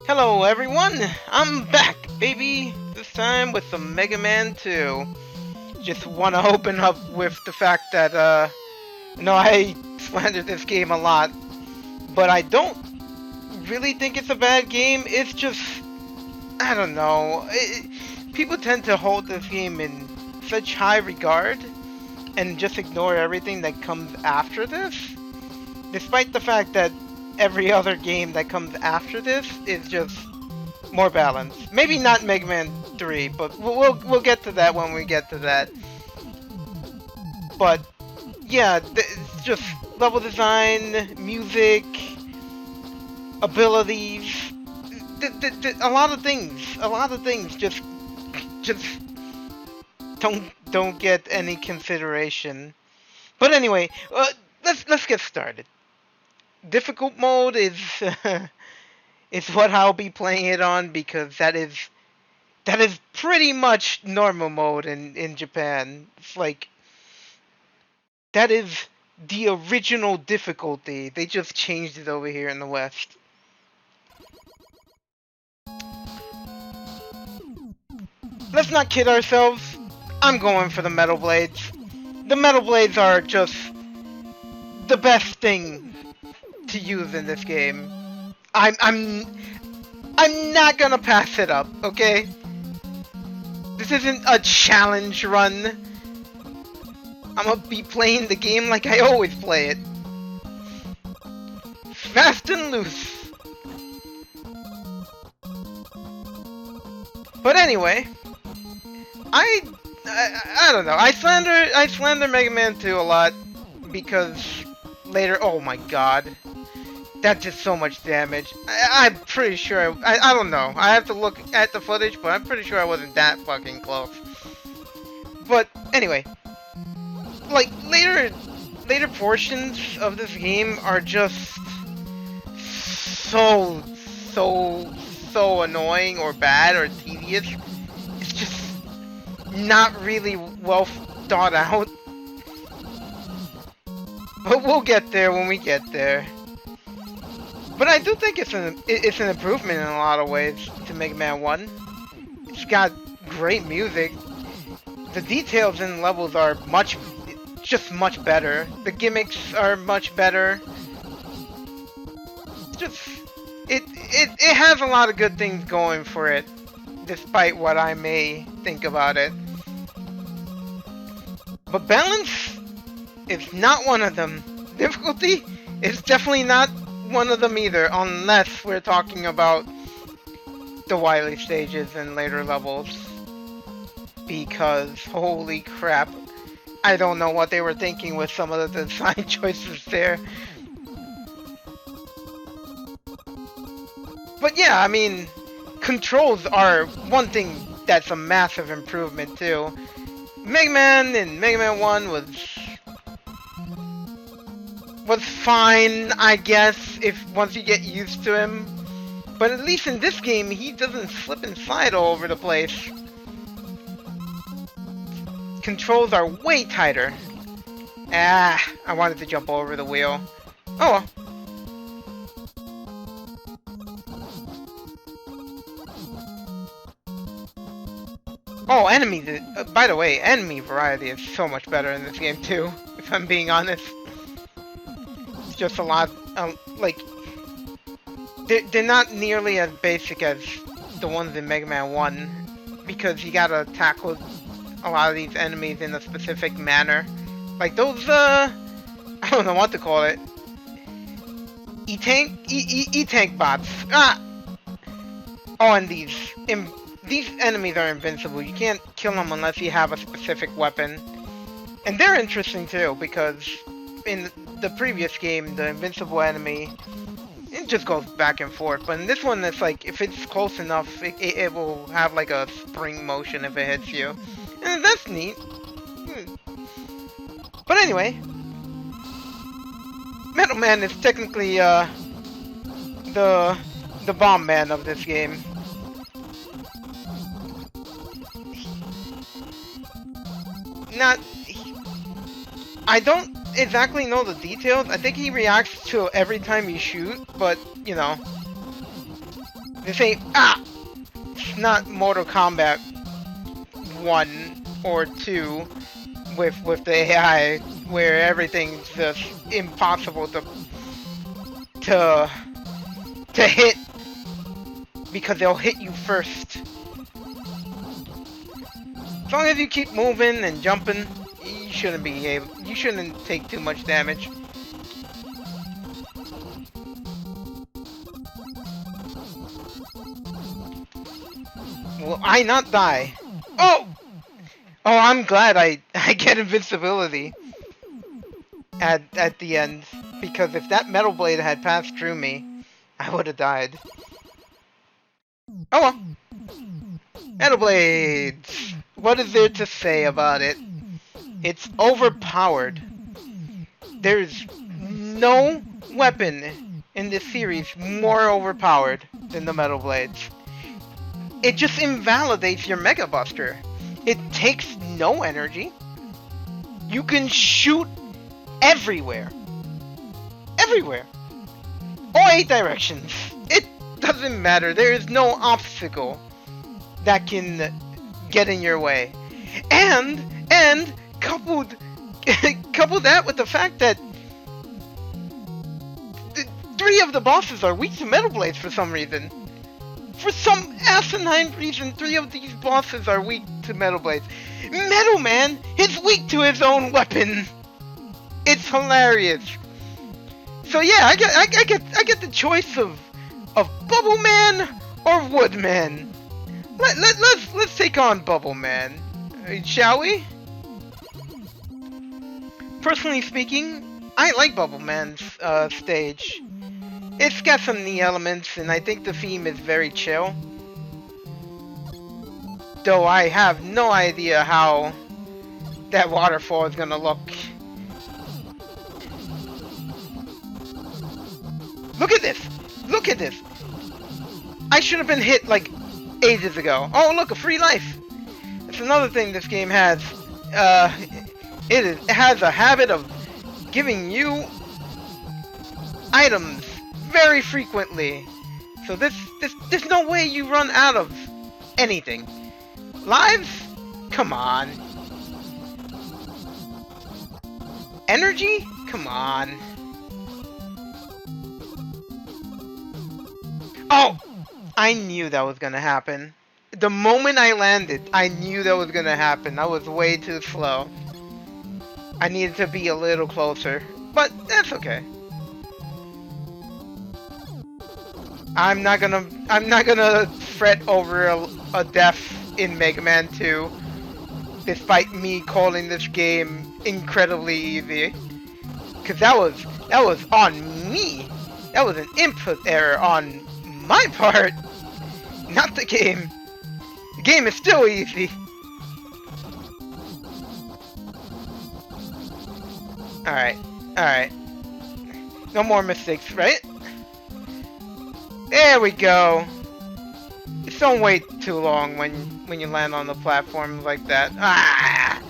Hello everyone, I'm back, baby! This time with some Mega Man 2. Just wanna open up with the fact that, no, I slandered this game a lot, but I don't really think it's a bad game. It's just, I don't know, people tend to hold this game in such high regard and just ignore everything that comes after this, despite the fact that every other game that comes after this is just more balanced. Maybe not Mega Man 3, but we'll get to that when we get to that. But yeah, it's just level design, music, abilities, a lot of things just don't get any consideration. But anyway, let's get started. Difficult mode is is what I'll be playing it on because that is pretty much normal mode in Japan. It's like that is the original difficulty. They just changed it over here in the West. Let's not kid ourselves. I'm going for the Metal Blades. The Metal Blades are just the best thing to use in this game. I'm not gonna pass it up, okay? This isn't a challenge run. I'm gonna be playing the game like I always play it. Fast and loose. But anyway, I don't know. I slander Mega Man 2 a lot because later. Oh my god. That did so much damage. I'm pretty sure. I don't know. I have to look at the footage, but I'm pretty sure I wasn't that fucking close. But anyway, like later portions of this game are just so annoying or bad or tedious. It's just not really well thought out. But we'll get there when we get there. But I do think it's an improvement in a lot of ways to Mega Man 1. It's got great music. The details in levels are much better. The gimmicks are much better. It has a lot of good things going for it, despite what I may think about it. But balance is not one of them. Difficulty is definitely not one of them either, unless we're talking about the Wily stages and later levels. Because, holy crap, I don't know what they were thinking with some of the design choices there. But yeah, I mean, controls are one thing that's a massive improvement too. Mega Man and Mega Man 1 was fine, I guess, if once you get used to him. But at least in this game, he doesn't slip and slide all over the place. Controls are way tighter. Ah, I wanted to jump over the wheel. Oh well. Oh, enemies. By the way, enemy variety is so much better in this game too, if I'm being honest. Just a lot, like, they're not nearly as basic as the ones in Mega Man 1, because you gotta tackle a lot of these enemies in a specific manner. Like those, I don't know what to call it. E-tank bots. Ah! Oh, and these enemies are invincible. You can't kill them unless you have a specific weapon. And they're interesting too, because in the previous game, the invincible enemy, it just goes back and forth. But in this one, it's like, if it's close enough, it will have like a spring motion if it hits you. And that's neat. But anyway, Metal Man is technically, the bomb man of this game. I don't exactly know the details. I think he reacts to every time you shoot, but, you know, This ain't it's not Mortal Kombat 1 or 2 with the AI where everything's just impossible to hit because they'll hit you first. As long as you keep moving and jumping, you shouldn't take too much damage. Will I not die? Oh! Oh, I'm glad I get invincibility at the end, because if that metal blade had passed through me, I would have died. Oh well. Metal blades! What is there to say about it? It's overpowered. There's no weapon in this series more overpowered than the metal blades. It just invalidates your Mega Buster. It takes no energy. You can shoot everywhere. Everywhere. All 8 directions. It doesn't matter. There is no obstacle that can get in your way. And coupled that with the fact that 3 of the bosses are weak to Metal Blades for some reason. For some asinine reason, 3 of these bosses are weak to Metal Blades. Metal Man is weak to his own weapon. It's hilarious. So yeah, I get the choice of Bubble Man or Wood Man. Let's take on Bubble Man, shall we? Personally speaking, I like Bubble Man's stage. It's got some neat elements, and I think the theme is very chill. Though I have no idea how that waterfall is gonna look. Look at this! Look at this! I should have been hit like ages ago. Oh look, a free life! That's another thing this game has. It has a habit of giving you items very frequently. So there's no way you run out of anything. Lives? Come on. Energy? Come on. Oh! I knew that was gonna happen. The moment I landed, I knew that was gonna happen. I was way too slow. I needed to be a little closer. But that's okay. I'm not gonna fret over a death in Mega Man 2, despite me calling this game incredibly easy. Cause that was on me. That was an input error on my part, not the game. The game is still easy. Alright. No more mistakes, right? There we go. Just don't wait too long when you land on the platform like that. Ah!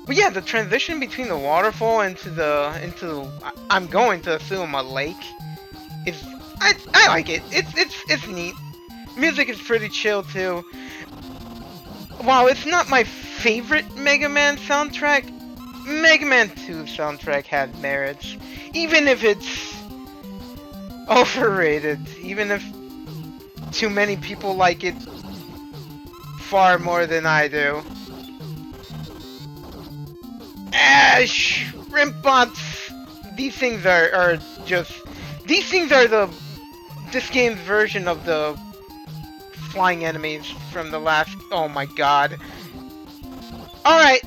But yeah, the transition between the waterfall into I'm going to assume a lake is I like it. It's neat. Music is pretty chill too. While it's not my favorite Mega Man soundtrack, Mega Man 2 soundtrack had merits. Even if it's overrated, even if too many people like it far more than I do. Shrimp bots. These things are just. These things are this game's version of the flying enemies from the last. Oh my god. Alright.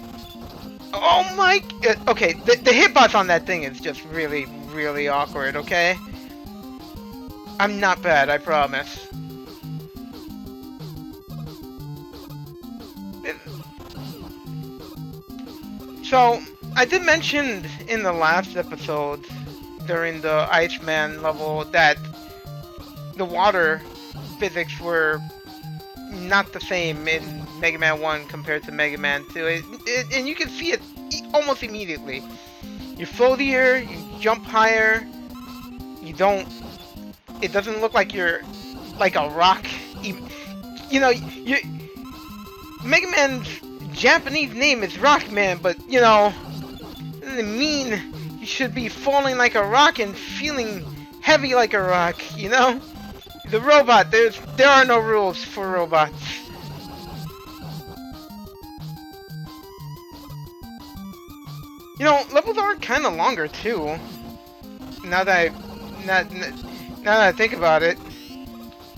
Oh my. Okay, the hitbox on that thing is just really, really awkward, okay? I'm not bad, I promise. So, I did mention in the last episode, during the Iceman level, that the water physics were not the same in Mega Man 1 compared to Mega Man 2. And you can see it almost immediately. You float here, you jump higher. You don't. It doesn't look like you're like a rock. You know, you Mega Man's Japanese name is Rockman, but you know, doesn't mean you should be falling like a rock and feeling heavy like a rock. You know, the robot. There are no rules for robots. You know, levels are kind of longer too. Now that I think about it,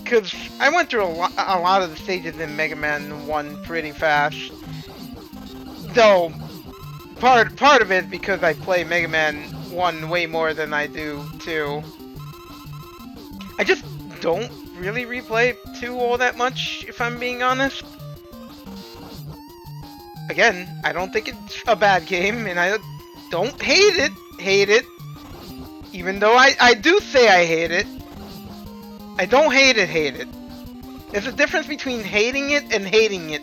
because I went through a lot of the stages in Mega Man 1 pretty fast. Though part of it because I play Mega Man 1 way more than I do 2. I just don't really replay 2 all that much, if I'm being honest. Again, I don't think it's a bad game, and I don't hate it. Even though I do say I hate it. I don't hate it. There's a difference between hating it and hating it.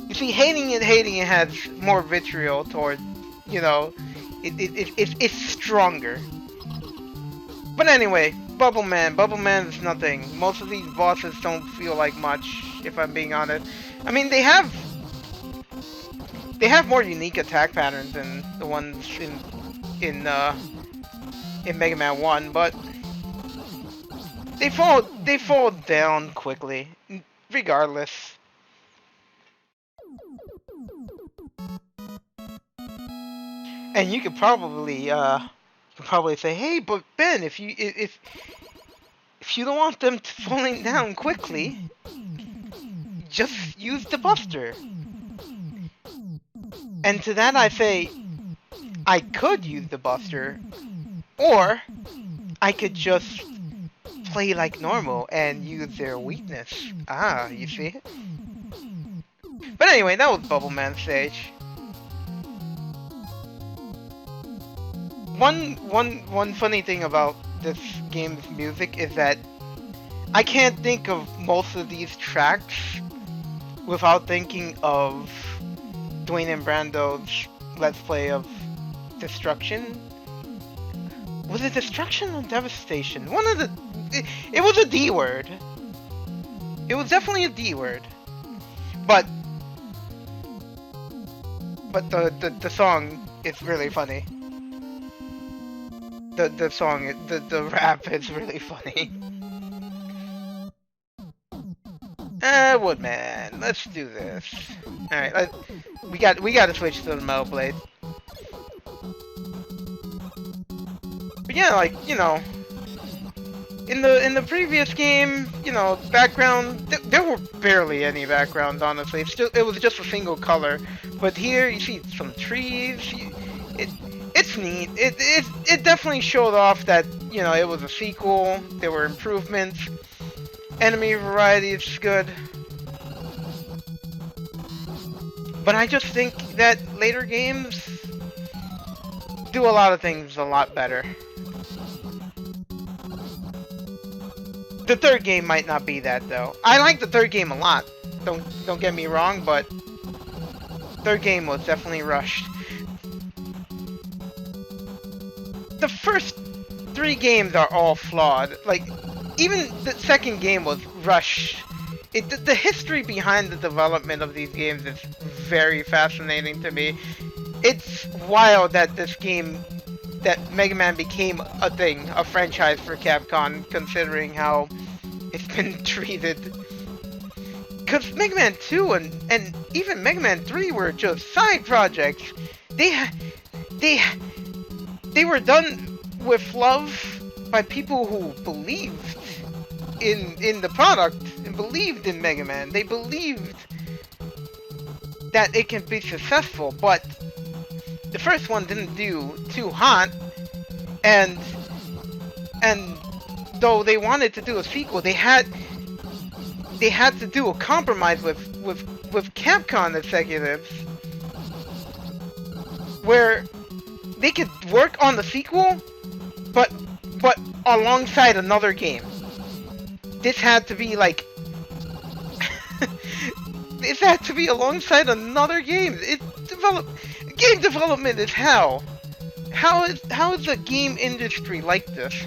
You see, hating it has more vitriol toward, you know, it's stronger. But anyway, Bubble Man is nothing. Most of these bosses don't feel like much, if I'm being honest. I mean, they have more unique attack patterns than the ones in Mega Man 1, but they fall down quickly, regardless. And you could probably say, hey, but Ben, if you don't want them falling down quickly, just use the Buster. And to that I say, I could use the Buster, or I could just play like normal and use their weakness. Ah, you see? But anyway, that was Bubble Man stage. One funny thing about this game's music is that I can't think of most of these tracks without thinking of Dwayne and Brando's Let's Play of Destruction. Was it Destruction or Devastation? One of the... It was a D word. It was definitely a D word. But the song is really funny. The song, the rap is really funny. Woodman, let's do this. Alright, we gotta switch to the Metal Blade. But yeah, like, you know, in the previous game, you know, background, there were barely any background, honestly. It was just a single color. But here, you see some trees. It's neat. It definitely showed off that, you know, it was a sequel. There were improvements. Enemy variety is good. But I just think that later games do a lot of things a lot better. The third game might not be that though. I like the third game a lot. Don't get me wrong, but third game was definitely rushed. The first 3 games are all flawed. Like, even the second game was rushed. The history behind the development of these games is very fascinating to me. It's wild that that Mega Man became a thing, a franchise for Capcom, considering how it's been treated. Because Mega Man 2 and even Mega Man 3 were just side projects. They were done with love by people who believed in the product and believed in Mega Man. They believed that it can be successful, but the first one didn't do too hot, and though they wanted to do a sequel, they had to do a compromise with Capcom executives where they could work on the sequel, but alongside another game. This had to be like this had to be alongside another game. It developed. game development is hell. How is the game industry like this?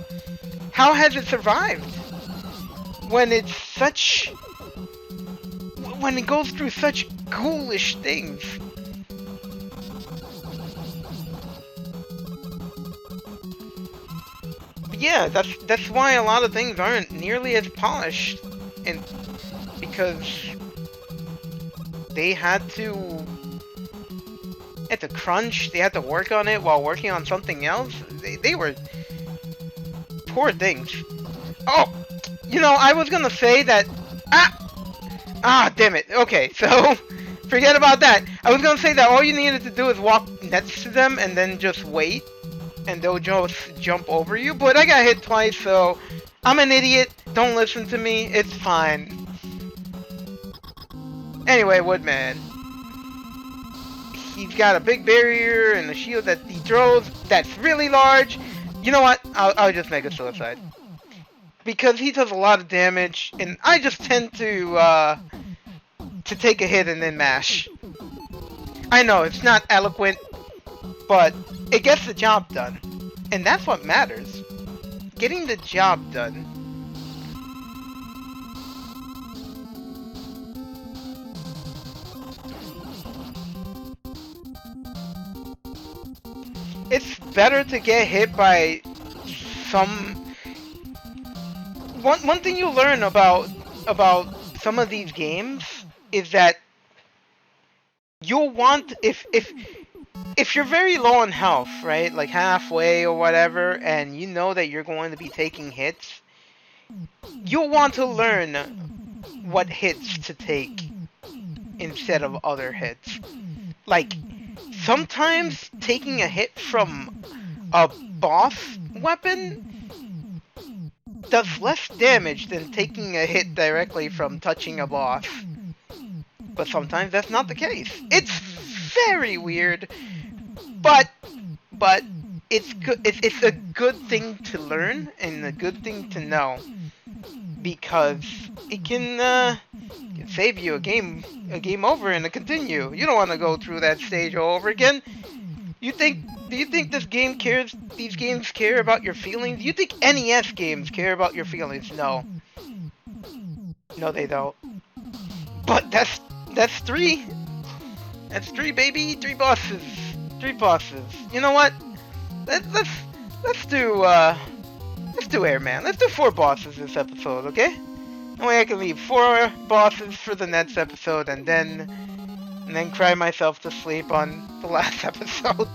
How has it survived? When it's such... When it goes through such ghoulish things. But yeah, that's why a lot of things aren't nearly as polished. And because they had to crunch, they had to work on it while working on something else. They were poor things. Oh, you know, I was gonna say that. Damn it. Okay, so forget about that. I was gonna say that all you needed to do is walk next to them and then just wait, and they'll just jump over you. But I got hit twice, so I'm an idiot. Don't listen to me. It's fine. Anyway, Woodman. He's got a big barrier and a shield that he throws that's really large. You know what? I'll just make a suicide. Because he does a lot of damage, and I just tend to take a hit and then mash. I know, it's not eloquent, but it gets the job done. And that's what matters. Getting the job done. It's better to get hit by some... One thing you learn about some of these games is that you'll want... If you're very low on health, right? Like halfway or whatever, and you know that you're going to be taking hits, you'll want to learn what hits to take instead of other hits. Like... Sometimes taking a hit from a boss weapon does less damage than taking a hit directly from touching a boss. But sometimes that's not the case. It's very weird, but it's good. It's a good thing to learn and a good thing to know, because it can save you a game over and a continue. You don't want to go through that stage all over again. Do you think these games care about your feelings? Do you think NES games care about your feelings? No. No, they don't. But that's 3. That's 3, baby. 3 bosses. 3 bosses. You know what? Let's do Airman. Let's do 4 bosses this episode, okay? That way I can leave 4 bosses for the next episode and then cry myself to sleep on the last episode.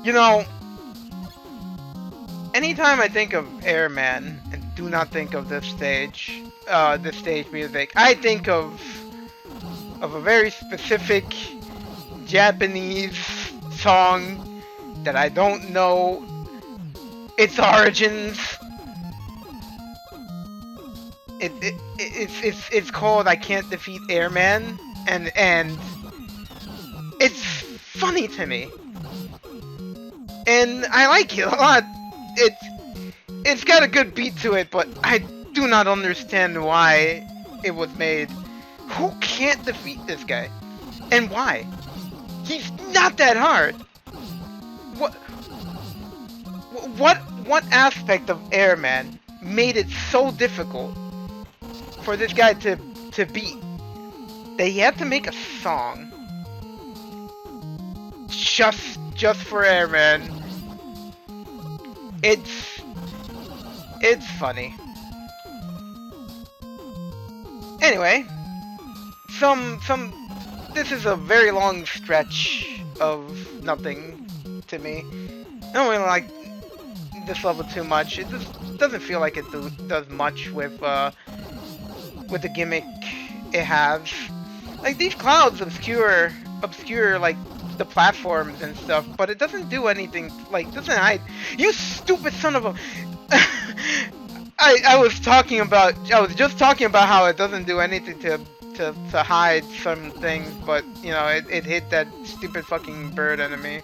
You know, anytime I think of Airman and do not think of this stage music, I think of a very specific Japanese song that I don't know its origins. It's called I Can't Defeat Airman, and it's funny to me, and I like it a lot. It's got a good beat to it, but I do not understand why it was made. Who can't defeat this guy, and why? He's not that hard. What aspect of Airman made it so difficult for this guy to beat? They had to make a song just for Airman. It's funny. Anyway, this is a very long stretch of nothing to me. I don't really like this level too much. It just doesn't feel like it does much with the gimmick it has. Like, these clouds obscure like the platforms and stuff, but it doesn't do anything. Like, doesn't hide. You stupid son of a. I was just talking about how it doesn't do anything to hide some things, but you know, it hit that stupid fucking bird enemy.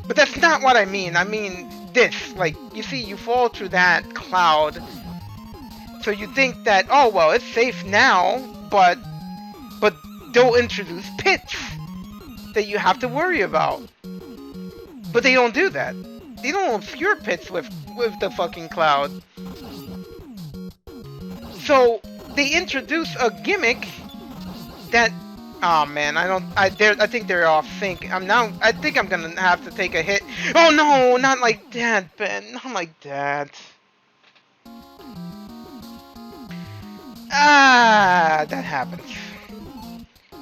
But that's not what I mean. I mean this. Like, you see, you fall through that cloud, so you think that, oh well, it's safe now, but they'll introduce pits that you have to worry about. But they don't do that. They don't obscure pits with the fucking cloud. So they introduce a gimmick that, oh man, I think they're off sync. I think I'm gonna have to take a hit. Oh no, not like that, Ben, not like that. Ah, that happens.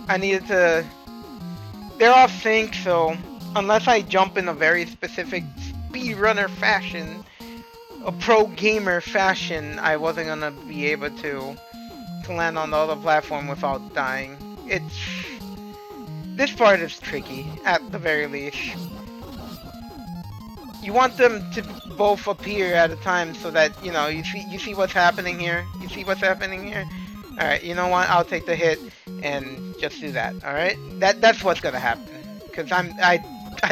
I needed to, they're off sync, so unless I jump in a very specific speedrunner fashion, a pro gamer fashion, I wasn't gonna be able to land on the other platform without dying. This part is tricky, at the very least. You want them to both appear at a time so that, you know, you see what's happening here? You see what's happening here? Alright, you know what? I'll take the hit and just do that, alright? That's what's gonna happen. Because I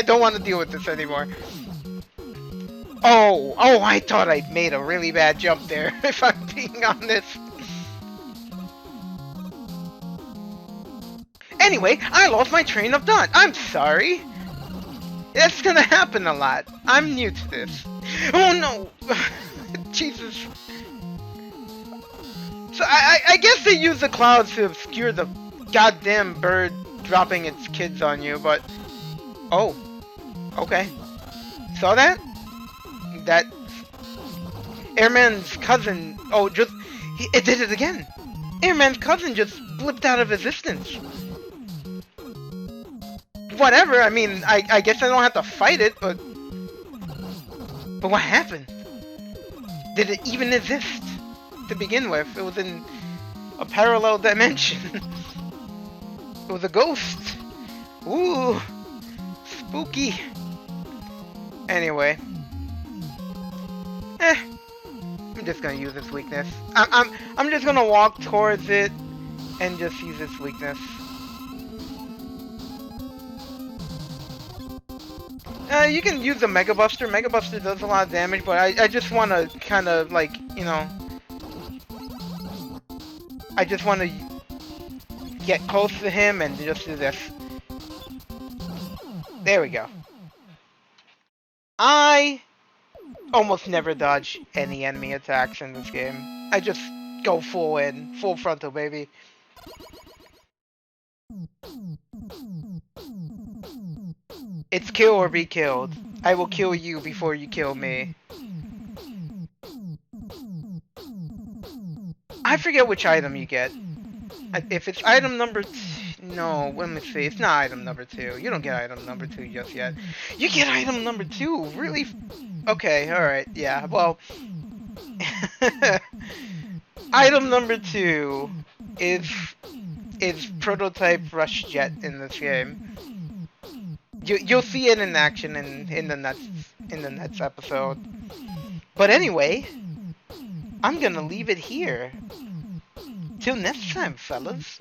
don't want to deal with this anymore. Oh, I thought I made a really bad jump there, if I'm being honest. Anyway, I lost my train of thought. I'm sorry. That's gonna happen a lot. I'm new to this. Oh no! Jesus. So I guess they use the clouds to obscure the goddamn bird dropping its kids on you, but... Oh. Okay. Saw that? That... Airman's cousin... Oh, just... It did it again! Airman's cousin just blipped out of existence. Whatever, I mean, I guess I don't have to fight it, but... But what happened? Did it even exist to begin with? It was in a parallel dimension. It was a ghost. Ooh, spooky. Anyway. I'm just gonna use this weakness. I'm just gonna walk towards it and just use its weakness. You can use the Mega Buster. Mega Buster does a lot of damage, but I just want to kind of, like, you know... I just want to get close to him and just do this. There we go. I almost never dodge any enemy attacks in this game. I just go full in. Full frontal, baby. It's kill or be killed. I will kill you before you kill me. I forget which item you get. If it's item number no, let me see. It's not item number 2. You don't get item number 2 just yet. You get item number 2? Really? Okay, alright, yeah, well... Item number 2 is prototype Rush Jet in this game. You'll see it in action in the next episode. But anyway, I'm gonna leave it here. Till next time, fellas.